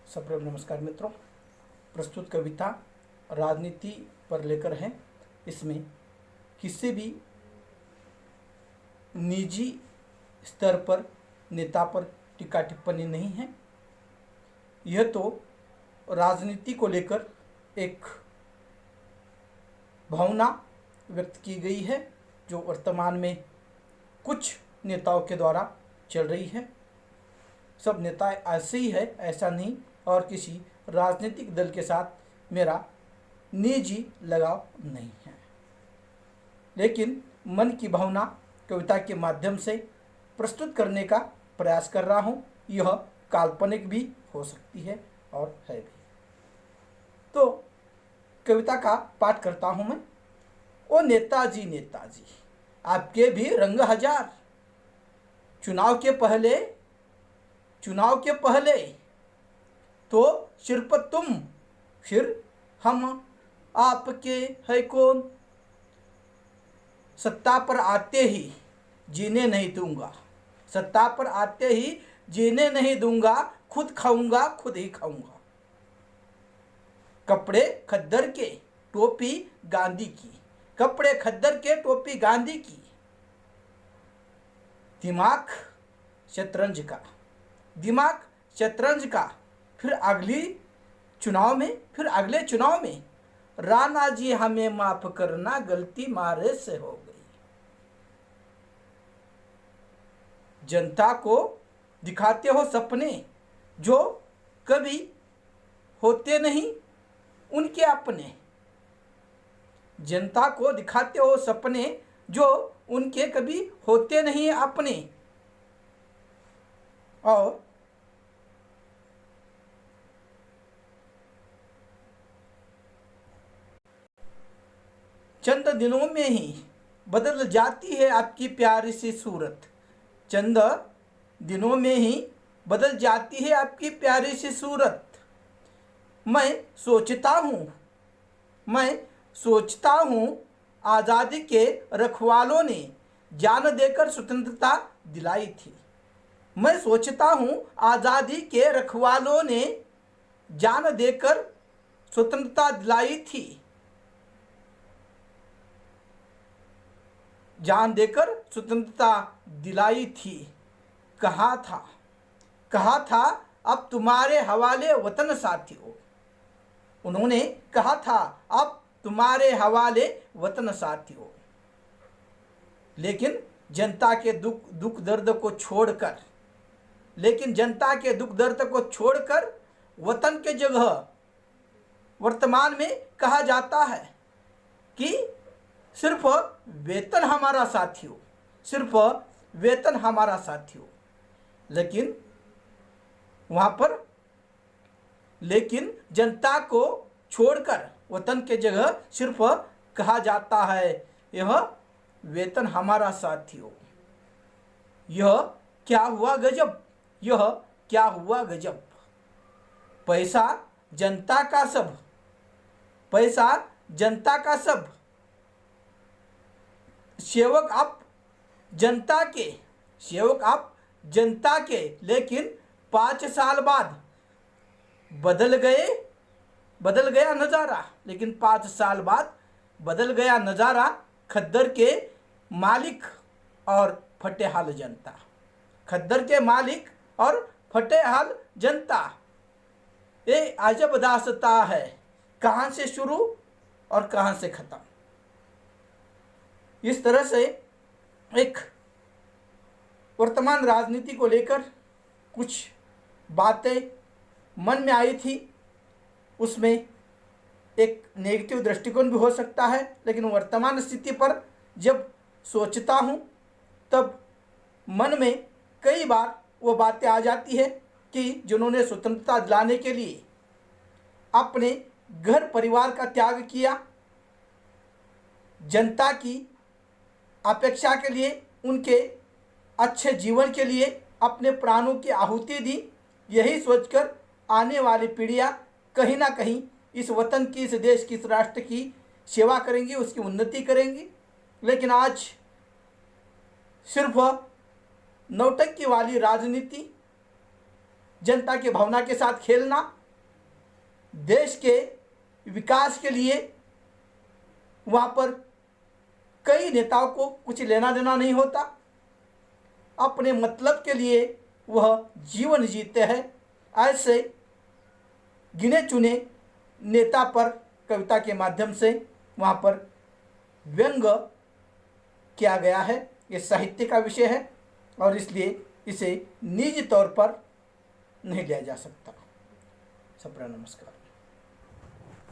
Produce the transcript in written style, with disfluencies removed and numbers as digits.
सप्रेम नमस्कार मित्रों। प्रस्तुत कविता राजनीति पर लेकर है। इसमें किसी भी निजी स्तर पर नेता पर टीका टिप्पणी नहीं है। यह तो राजनीति को लेकर एक भावना व्यक्त की गई है जो वर्तमान में कुछ नेताओं के द्वारा चल रही है। सब नेता ऐसे ही है ऐसा नहीं, और किसी राजनीतिक दल के साथ मेरा निजी लगाव नहीं है, लेकिन मन की भावना कविता के माध्यम से प्रस्तुत करने का प्रयास कर रहा हूँ। यह काल्पनिक भी हो सकती है और है भी। तो कविता का पाठ करता हूँ मैं। ओ नेताजी नेताजी, आपके भी रंग हजार, चुनाव के पहले तो सिर्फ तुम, फिर हम आपके है कौन। सत्ता पर आते ही जीने नहीं दूंगा, सत्ता पर आते ही जीने नहीं दूंगा, खुद खाऊंगा खुद ही खाऊंगा। कपड़े खद्दर के टोपी गांधी की, कपड़े खद्दर के टोपी गांधी की। दिमाग शतरंज का, दिमाग शतरंज का। फिर अगले चुनाव में राणा जी हमें माफ करना, गलती मारे से हो गई। जनता को दिखाते हो सपने जो कभी होते नहीं उनके अपने। जनता को दिखाते हो सपने जो उनके कभी होते नहीं अपने। और चंद दिनों में ही बदल जाती है आपकी प्यारी सी सूरत, चंद दिनों में ही बदल जाती है आपकी प्यारी सी सूरत। मैं सोचता हूँ आज़ादी के रखवालों ने जान देकर स्वतंत्रता दिलाई थी। मैं सोचता हूँ आज़ादी के रखवालों ने जान देकर स्वतंत्रता दिलाई थी, जान देकर स्वतंत्रता दिलाई थी। कहा था अब तुम्हारे हवाले वतन साथियों। उन्होंने कहा था अब तुम्हारे हवाले वतन साथियों। लेकिन जनता के दुख दर्द को छोड़कर वतन के जगह वर्तमान में कहा जाता है कि सिर्फ वेतन हमारा साथियों, सिर्फ वेतन हमारा साथियों। लेकिन वहाँ पर जनता को छोड़कर वतन के जगह सिर्फ कहा जाता है यह वेतन हमारा साथियों। यह क्या हुआ गजब, यह क्या हुआ गजब। पैसा जनता का सब, पैसा जनता का सब। सेवक आप जनता के, लेकिन 5 साल बाद बदल गया नज़ारा। लेकिन 5 साल बाद बदल गया नज़ारा। खद्दर के मालिक और फटेहाल जनता, खद्दर के मालिक और फटेहाल जनता। ये अजब दास्तां है, कहाँ से शुरू और कहाँ से ख़त्म। इस तरह से एक वर्तमान राजनीति को लेकर कुछ बातें मन में आई थी। उसमें एक नेगेटिव दृष्टिकोण भी हो सकता है, लेकिन वर्तमान स्थिति पर जब सोचता हूँ तब मन में कई बार वो बातें आ जाती है कि जिन्होंने स्वतंत्रता दिलाने के लिए अपने घर परिवार का त्याग किया, जनता की अपेक्षा के लिए, उनके अच्छे जीवन के लिए अपने प्राणों की आहुति दी, यही सोचकर आने वाली पीढ़ियाँ कहीं ना कहीं इस वतन की, इस देश की, इस राष्ट्र की सेवा करेंगी, उसकी उन्नति करेंगी। लेकिन आज सिर्फ नौटंकी वाली राजनीति, जनता की भावना के साथ खेलना, देश के विकास के लिए वहाँ पर कई नेताओं को कुछ लेना देना नहीं होता, अपने मतलब के लिए वह जीवन जीते हैं। ऐसे गिने चुने नेता पर कविता के माध्यम से वहाँ पर व्यंग किया गया है। ये साहित्य का विषय है और इसलिए इसे निजी तौर पर नहीं लिया जा सकता। सबका नमस्कार।